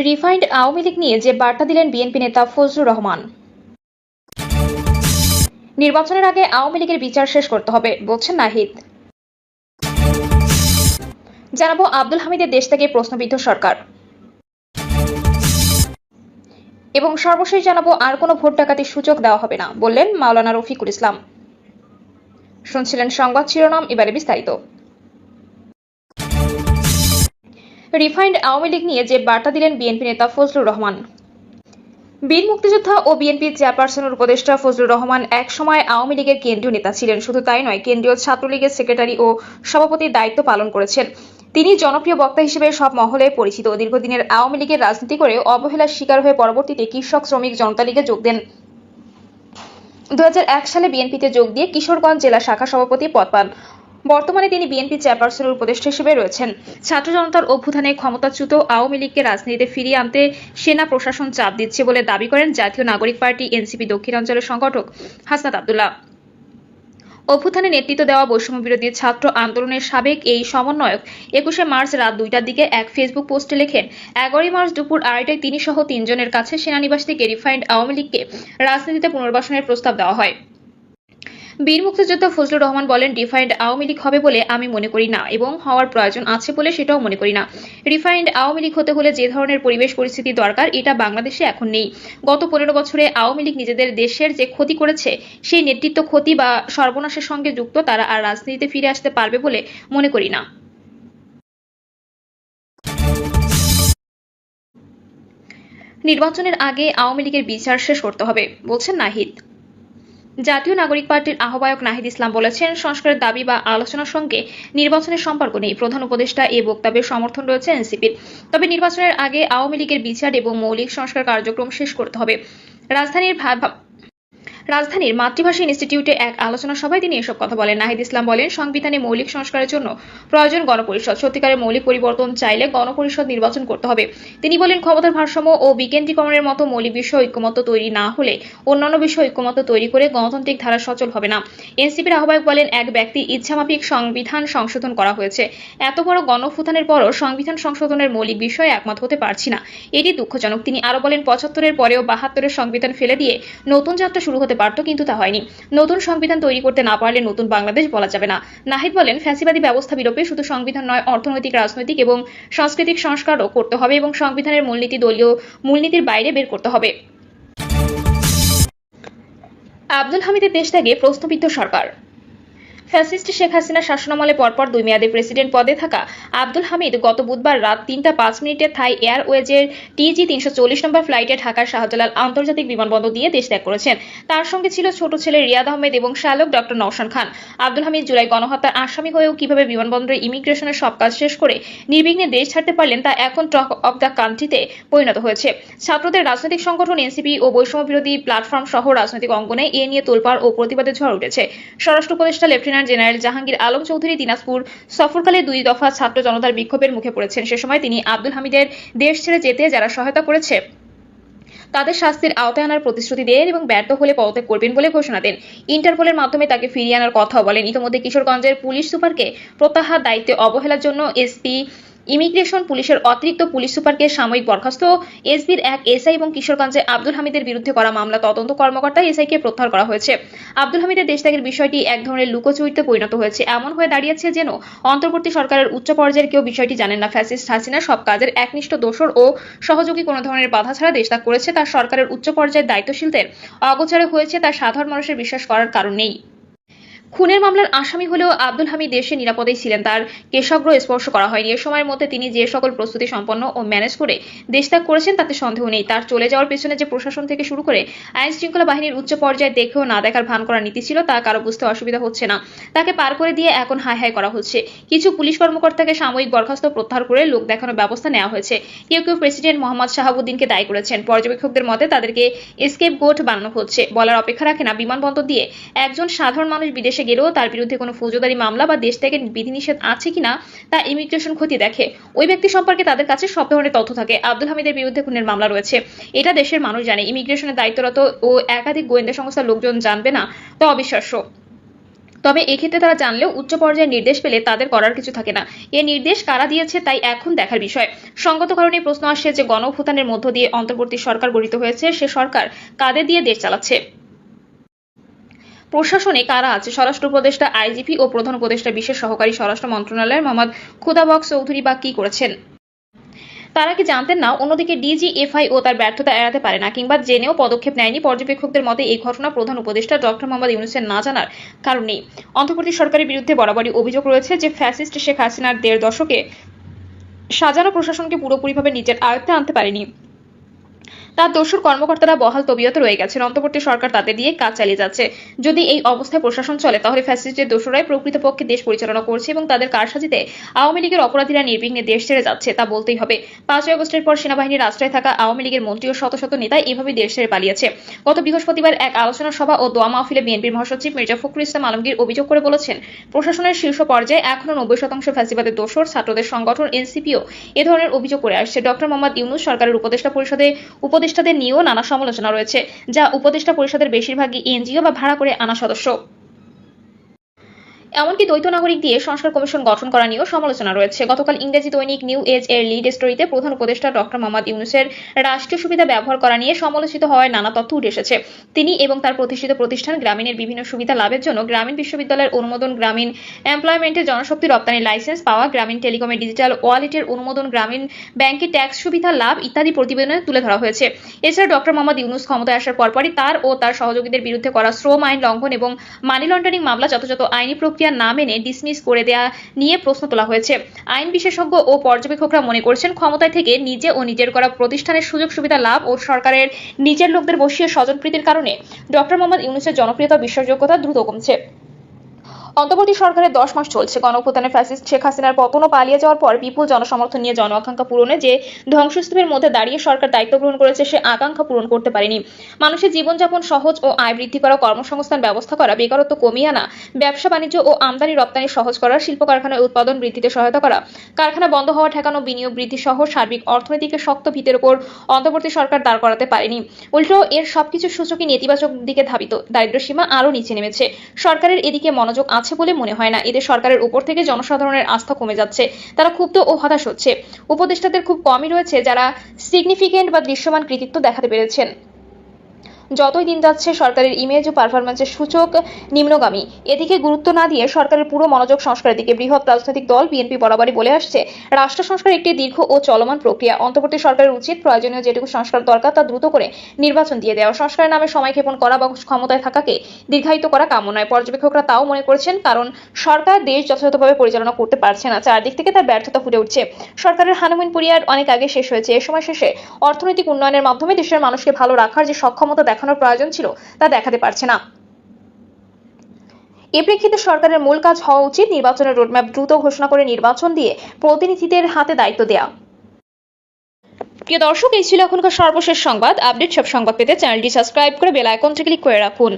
Refined Awami League নিয়ে যে বার্তা দিলেন বিএনপি নেতা ফজলুর রহমান। নির্বাচনের আগে আওয়ামী লীগের বিচার শেষ করতে হবে বলছেন নাহিদ। জানাবো আব্দুল হামিদের দেশ থেকে প্রশ্নবিদ্ধ সরকার এবং সর্বশেষ জানাবো আর কোনো ভোট ডাকাতির সুযোগ দেওয়া হবে না বললেন মাওলানা রফিকুল ইসলাম। শুনছিলেন সংবাদ শিরোনাম, এবারে বিস্তারিত। রিফাইন্ড আওয়ামী লীগ নিয়ে যে বার্তা দিলেন বিএনপি নেতা ফজলুর রহমান। বীর মুক্তিযোদ্ধা ও বিএনপি চেয়ারপারসনের উপদেষ্টা ফজলুর রহমান এক সময় আওয়ামী লীগের কেন্দ্রীয় নেতা ছিলেন। শুধু তাই নয়, কেন্দ্রীয় ছাত্রলীগের সেক্রেটারি ও সভাপতির দায়িত্ব পালন করেছেন। তিনি জনপ্রিয় বক্তা হিসেবে সব মহলে পরিচিত। দীর্ঘদিনের আওয়ামী লীগের রাজনীতি করে অবহেলার শিকার হয়ে পরবর্তীতে কৃষক শ্রমিক জনতা লীগে যোগ দেন। 2001 সালে বিএনপিতে যোগ দিয়ে কিশোরগঞ্জ জেলা শাখা সভাপতি পদ পান। বর্তমানে তিনি বিএনপি চেয়ারপারসনের উপদেষ্টা হিসেবে রয়েছেন। ছাত্র জনতার অভ্যুত্থানে ক্ষমতাচ্যুত আওয়ামী লীগকে রাজনীতিতে ফিরিয়ে আনতে সেনা প্রশাসন চাপ দিচ্ছে বলে দাবি করেন জাতীয় নাগরিক পার্টি এনসিপি দক্ষিণাঞ্চলের সংগঠক হাসনাত আব্দুল্লাহ। অভ্যুত্থানে নেতৃত্ব দেওয়া বৈষম্য বিরোধী ছাত্র আন্দোলনের সাবেক এই সমন্বয়ক 21 মার্চ রাত 2টার দিকে এক ফেসবুক পোস্টে লেখেন, 11 মার্চ দুপুর 2টায় তিনি সহ 3 জনের কাছে সেনানিবাস থেকে রিফাইন্ড আওয়ামী লীগকে রাজনীতিতে পুনর্বাসনের প্রস্তাব দেওয়া হয়। বীর মুক্তিযোদ্ধা ফজলুর রহমান বলেন, রিফাইন্ড আওয়ামী লীগ হবে বলে আমি মনে করি না এবং হওয়ার প্রয়োজন আছে বলে সেটাও মনে করি না। রিফাইন্ড আওয়ামী লীগ হতে হলে যে ধরনের পরিবেশ পরিস্থিতি দরকার এটা বাংলাদেশে এখন নেই। গত 15 বছরে আওয়ামী লীগ নিজেদের দেশের যে ক্ষতি করেছে সেই নেতৃত্ব ক্ষতি বা সর্বনাশের সঙ্গে যুক্ত, তারা আর রাজনীতিতে ফিরে আসতে পারবে বলে মনে করি না। নির্বাচনের আগে আওয়ামী লীগের বিচার শেষ করতে হবে বলছেন নাহিদ। জাতীয় নাগরিক পার্টির আহ্বায়ক নাহিদ ইসলাম বলেছেন, সংস্কারের দাবি বা আলোচনার সঙ্গে নির্বাচনের সম্পর্ক নেই। প্রধান উপদেষ্টা এ বক্তব্যের সমর্থন রয়েছে এনসিপির। তবে নির্বাচনের আগে আওয়ামী লীগের বিচার এবং মৌলিক সংস্কার কার্যক্রম শেষ করতে হবে। রাজধানীর মাতৃভাষা ইনস্টিটিউটে এক আলোচনা সভায় তিনি এসব কথা বলেন। নাহিদ ইসলাম বলেন, সংবিধানে মৌলিক সংস্কারের জন্য প্রয়োজন গণপরিষদ। সত্যিকারের মৌলিক পরিবর্তন চাইলে গণপরিষদ নির্বাচন করতে হবে। তিনি বলেন, ক্ষমতার ভারসাম্য ও বিকেন্দ্রীকরণের মতো মৌলিক বিষয় ঐক্যমত্য তৈরি না হলে অন্যান্য বিষয় ঐক্যমত্য তৈরি করে গণতান্ত্রিক ধারা সচল হবে না। এনসিপির আহ্বায়ক বলেন, এক ব্যক্তির ইচ্ছামাফিক সংবিধান সংশোধন করা হয়েছে। এত বড় গণঅভ্যুত্থানের পরও সংবিধান সংশোধনের মৌলিক বিষয়ে একমত হতে পারছি না, এটি দুঃখজনক। তিনি আরো বলেন, 75-এর পরেও 72-এর সংবিধান ফেলে দিয়ে নতুন যাত্রা শুরু হতে পারত, কিন্তু তা হয়নি। নতুন সংবিধান তৈরি করতে না পারলে নতুন বাংলাদেশ বলা যাবে না। নাহিদ বলেন, ফ্যাসিবাদী ব্যবস্থা বিলোপে শুধু সংবিধান নয়, অর্থনৈতিক, রাজনৈতিক এবং সাংস্কৃতিক সংস্কারও করতে হবে এবং সংবিধানের মূলনীতি দলীয় মূলনীতির বাইরে বের করতে হবে। আব্দুল হামিদের দেশ থেকে প্রশ্নবিদ্ধ সরকার। ফ্যাসিস্ট শেখ হাসিনার শাসনামলে পরপর 2 মেয়াদে প্রেসিডেন্ট পদে থাকা আব্দুল হামিদ গত বুধবার রাত 3টা 5 মিনিটে থাই এয়ারওয়েজের TG 340 নম্বর ফ্লাইটে ঢাকার শাহজালাল আন্তর্জাতিক বিমানবন্দর দিয়ে দেশ ত্যাগ করেছেন। তার সঙ্গে ছিল ছোট ছেলে রিয়াদ আহমেদ এবং শ্যালক ডক্টর নওশান খান। আব্দুল হামিদ জুলাই গণহত্যার আসামি হয়েও কিভাবে বিমানবন্দরে ইমিগ্রেশনের সব কাজ শেষ করে নির্বিঘ্নে দেশ ছাড়তে পারলেন তা এখন টক অব দ্য কান্ট্রিতে পরিণত হয়েছে। ছাত্রদের রাজনৈতিক সংগঠন এনসিপি ও বৈষম্য বিরোধী প্ল্যাটফর্ম সহ রাজনৈতিক অঙ্গনে এ নিয়ে তোলপাড় ও প্রতিবাদের ঝড় উঠেছে। স্বরাষ্ট্র উপদেষ্টা লেফটেন্যান্ট জেনারেল জাহাঙ্গীর আলম চৌধুরী দিনাজপুর সফরকালে 2 দফা ছাত্র জনতার বিক্ষোভের মুখে পড়েছেন। সে সময় তিনি আব্দুল হামিদের দেশ ছেড়ে যেতে যারা সহায়তা করেছে তাদের শাস্তির আওতায় আনার প্রতিশ্রুতি দেন এবং ব্যর্থ হলে পদত্যাগ করবেন বলে ঘোষণা দেন। ইন্টারপোলের মাধ্যমে তাকে ফিরিয়ে আনার কথাও বলেন। ইতিমধ্যে কিশোরগঞ্জের পুলিশ সুপারকে প্রত্যাহার দায়িত্বে অবহেলার জন্য এসপি ইমিগ্রেশন পুলিশের অতিরিক্ত পুলিশ সুপারকে সাময়িক বরখাস্ত, এসবির এক এসআই এবং কিশোরগঞ্জে আব্দুল হামিদের বিরুদ্ধে করা মামলা তদন্ত কর্মকর্তা এসআইকে প্রত্যাহার করা হয়েছে। আব্দুল হামিদের দেশ ত্যাগের বিষয়টি এক ধরনের লুকোচুরিতে পরিণত হয়েছে। এমন হয়ে দাঁড়িয়েছে যেন অন্তর্বর্তী সরকারের উচ্চ পর্যায়ের কেউ বিষয়টি জানেন না। ফ্যাসিস্ট হাসিনা সব কাজের একনিষ্ঠ দোসর ও সহযোগী কোনো ধরনের বাধা ছাড়া দেশ ত্যাগ করেছে। তার সরকারের উচ্চ পর্যায়ের দায়িত্বশীলদের অগোচরে হয়েছে, তার সাধারণ মানুষের বিশ্বাস করার কারণ নেই। খুনের মামলার আসামি হলেও আব্দুল হামিদ দেশে নিরাপদেই ছিলেন, তার কেশাগ্র স্পর্শ করা হয়নি। এ সময়ের মধ্যে তিনি যে সকল প্রস্তুতি সম্পন্ন ও ম্যানেজ করে দেশ ত্যাগ করেছেন তাতে সন্দেহ নেই। তার চলে যাওয়ার পেছনে যে প্রশাসন থেকে শুরু করে আইন শৃঙ্খলা বাহিনীর উচ্চ পর্যায়ে দেখেও না দেখার ভান করার নীতি ছিল তা কারো বুঝতে অসুবিধা হচ্ছে না। তাকে পার করে দিয়ে এখন হাই হাই করা হচ্ছে। কিছু পুলিশ কর্মকর্তাকে সাময়িক বরখাস্ত প্রত্যাহার করে লোক দেখানোর ব্যবস্থা নেওয়া হয়েছে। কেউ কেউ প্রেসিডেন্ট মোহাম্মদ শাহাবুদ্দিনকে দায়ী করেছেন। পর্যবেক্ষকদের মতে তাদেরকে এসকেপ গোট বানানো হচ্ছে। বলার অপেক্ষা রাখে না, বিমানবন্দর দিয়ে একজন সাধারণ মানুষ বিদেশে গেলেও তার বিরুদ্ধে কোনো ফৌজদারি মামলা বা দেশ থেকে বিধিনিষেধ আছে কিনা তা ইমিগ্রেশন খতিয়ে দেখে। ওই ব্যক্তি সম্পর্কে তাদের কাছে সব ধরনের তথ্য থাকে। আব্দুল হামিদের বিরুদ্ধে খুনের মামলা রয়েছে, এটা দেশের মানুষ জানে। ইমিগ্রেশনের দায়িত্বরত ও একাধিক গোয়েন্দা সংস্থার লোকজন জানবে না তা অবিশ্বাস্য। তবে এক্ষেত্রে তারা জানলেও উচ্চ পর্যায়ের নির্দেশ পেলে তাদের করার কিছু থাকে না। এ নির্দেশ কারা দিয়েছে তাই এখন দেখার বিষয়। সঙ্গত কারণে প্রশ্ন আসছে যে গণঅভ্যুত্থানের মধ্য দিয়ে অন্তর্বর্তী সরকার গঠিত হয়েছে, সে সরকার কাদের দিয়ে দেশ চালাচ্ছে? প্রশাসনে কারা আছে? স্বরাষ্ট্র উপদেষ্টা, আইজিপি ও প্রধান উপদেষ্টা বিশেষ সহকারী স্বরাষ্ট্র মন্ত্রণালয়ের মোহাম্মদ খুদাবক্স চৌধুরী বা কি করেছেন? তারা কি জানতেন না? অন্যদিকে ডিজিএফআইও তার ব্যর্থতা এড়াতে পারে না, কিংবা জেনেও পদক্ষেপ নেয়নি। পর্যবেক্ষকদের মতে এই ঘটনা প্রধান উপদেষ্টা ডক্টর মোহাম্মদ ইউনূসের না জানার কারণ নেই। অন্তর্বর্তী সরকারের বিরুদ্ধে বরাবরই অভিযোগ রয়েছে যে ফ্যাসিস্ট শেখ হাসিনার ১.৫ দশকে সাজানো প্রশাসনকে পুরোপুরিভাবে নিজের আয়ত্তে আনতে পারেনি। তার দোসর কর্মকর্তারা বহাল তবিয়তে রয়ে গেছেন। অন্তর্বর্তী সরকার তাদের দিয়ে কাজ চালিয়ে যাচ্ছে। যদি এই অবস্থায় প্রশাসন চলে তাহলে ফ্যাসিস্টের দোসরাই প্রকৃতপক্ষে দেশ পরিচালনা করছে এবং তাদের কারসাজিতে আওয়ামী লীগের অপরাধীরা নির্বিঘ্নে দেশ ছেড়ে যাচ্ছে, তা বলতেই হবে। ৫ই আগস্টের পর সেনাবাহিনীর আশ্রয়ে থাকা আওয়ামী লীগের মন্ত্রী ও শত শত নেতা এভাবে দেশ ছেড়ে পালিয়েছে। গত বৃহস্পতিবার এক আলোচনা সভা ও দোয়া মাহফিলে বিএনপির মহাসচিব মির্জা ফখরুল ইসলাম আলমগীর অভিযোগ করে বলেছেন, প্রশাসনের শীর্ষ পর্যায়ে এখনো ৯০% ফ্যাসিবাদের দোসর। ছাত্রদের সংগঠন এনসিপিও এ ধরনের অভিযোগ করে আসছে। ডক্টর মোহাম্মদ ইউনূস সরকারের উপদেষ্টা পরিষদে উপদেষ্টাদের নিয়েও নানা সমালোচনা রয়েছে, যা উপদেষ্টা পরিষদের বেশিরভাগই এনজিও বা ভাড়া করে আনা সদস্য। এমনকি দ্বৈত নাগরিক দিয়ে সংস্কার কমিশন গঠন করা নিয়েও সমালোচনা রয়েছে। গতকাল ইংরেজি দৈনিক নিউ এজ এর লিড স্টোরিতে প্রধান উপদেষ্টা ডক্টর মোহাম্মদ ইউনূসের রাষ্ট্রীয় সুবিধা ব্যবহার করা নিয়ে সমালোচিত হওয়ায় নানা তথ্য উঠে এসেছে। তিনি এবং তার প্রতিষ্ঠিত প্রতিষ্ঠান গ্রামীণের বিভিন্ন সুবিধা লাভের জন্য গ্রামীণ বিশ্ববিদ্যালয়ের অনুমোদন, গ্রামীণ এমপ্লয়মেন্টের জনশক্তি রপ্তানির লাইসেন্স পাওয়া, গ্রামীণ টেলিকমের ডিজিটাল ওয়ালেটের অনুমোদন, গ্রামীণ ব্যাংকের ট্যাক্স সুবিধা লাভ ইত্যাদি প্রতিবেদনে তুলে ধরা হয়েছে। এছাড়া ডক্টর মোহাম্মদ ইউনূস ক্ষমতায় আসার পরপরই তার ও তার সহযোগীদের বিরুদ্ধে করা শ্রম আইন লঙ্ঘন এবং মানি লন্ডারিং মামলা যথাযথ আইনি প্রক্রিয়া না মেনে ডিসমিস করে দেয়া নিয়ে প্রশ্ন তোলা হয়েছে। আইন বিশেষজ্ঞ ও পর্যবেক্ষকরা মনে করছেন, ক্ষমতায় থেকে নিজে ও নিজের করা প্রতিষ্ঠানের সুযোগ সুবিধা লাভ ও সরকারের নিজের লোকদের বসিয়ে স্বজনপ্রীতির কারণে ডক্টর মোহাম্মদ ইউনূসের জনপ্রিয়তা ও বিশ্বাসযোগ্যতা দ্রুত কমছে। অন্তর্বর্তী সরকারের 10 মাস চলছে। গণঅভ্যুত্থানে ফ্যাসিস্ট শেখ হাসিনার পতন ও পালিয়ে যাওয়ার পর বিপুল জনসমর্থন নিয়ে জন আকাঙ্ক্ষা পূরণে যে ধ্বংসস্তূপের মধ্যে দাঁড়িয়ে সরকার দায়িত্ব গ্রহণ করেছে, সে আকাঙ্ক্ষা পূরণ করতে পারেনি। মানুষের জীবনযাপন সহজ ও আয় বৃদ্ধি করা, কর্মসংস্থান ব্যবস্থা করা, বেকারত্ব কমিয়ে আনা, ব্যবসা বাণিজ্য ও আমদানি রপ্তানি সহজ করা, শিল্প কারখানার উৎপাদন বৃদ্ধিতে সহায়তা করা, কারখানা বন্ধ হওয়া ঠেকানো, বিনিয়োগ বৃদ্ধি সহ সার্বিক অর্থনীতিকে শক্ত ভিতের উপর অন্তর্বর্তী সরকার দাঁড় করাতে পারেনি। উল্টো এর সবকিছু সূচকই নেতিবাচক দিকে ধাবিত। দারিদ্র্যসীমা আরও নিচে নেমেছে। সরকারের এদিকে মনোযোগ আছে বলে মনে হয় না। এতে সরকারের উপর থেকে জনসাধারণের আস্থা কমে যাচ্ছে। তারা ক্ষুব্ধ ও হতাশ হচ্ছে। উপদেষ্টাদের খুব কমই রয়েছে যারা সিগনিফিকেন্ট বা দৃশ্যমান কৃতিত্ব দেখাতে পেরেছেন। যতই দিন যাচ্ছে সরকারের ইমেজ ও পারফরম্যান্সের সূচক নিম্নগামী। এদিকে গুরুত্ব না দিয়ে সরকারের পুরো মনোযোগ সংস্কারের দিকে। বৃহৎ রাজনৈতিক দল বিএনপি বরাবরই বলে আসছে, রাষ্ট্র সংস্কার একটি দীর্ঘ ও চলমান প্রক্রিয়া। অন্তর্বর্তী সরকারের উচিত প্রয়োজনীয় যেটুকু সংস্কার দরকার তা দ্রুত করে নির্বাচন দিয়ে দেওয়া। সংস্কারের নামে সময় ক্ষেপণ করা বা ক্ষমতায় থাকাকে দীর্ঘায়িত করা কাম্য নয়। পর্যবেক্ষকরা তাও মনে করছেন, কারণ সরকার দেশ যথাযথভাবে পরিচালনা করতে পারছে না। চারদিক থেকে তার ব্যর্থতা ফুটে উঠছে। সরকারের হানিমুন পিরিয়ড অনেক আগে শেষ হয়েছে। এ সময় শেষে অর্থনৈতিক উন্নয়নের মাধ্যমে দেশের মানুষকে ভালো রাখার যে সক্ষমতা দেখানোর প্রয়োজন ছিল তা দেখাতে পারছে না। এ প্রেক্ষিতে সরকারের মূল কাজ হওয়া উচিত নির্বাচনের রোডম্যাপ দ্রুত ঘোষণা করে নির্বাচন দিয়ে প্রতিনিধিদের হাতে দায়িত্ব দেয়া। প্রিয় দর্শক, এই ছিল এখনকার সর্বশেষ সংবাদ। আপডেট সব সংবাদ পেতে চ্যানেলটি সাবস্ক্রাইব করে বেল আইকনটি ক্লিক করে রাখুন।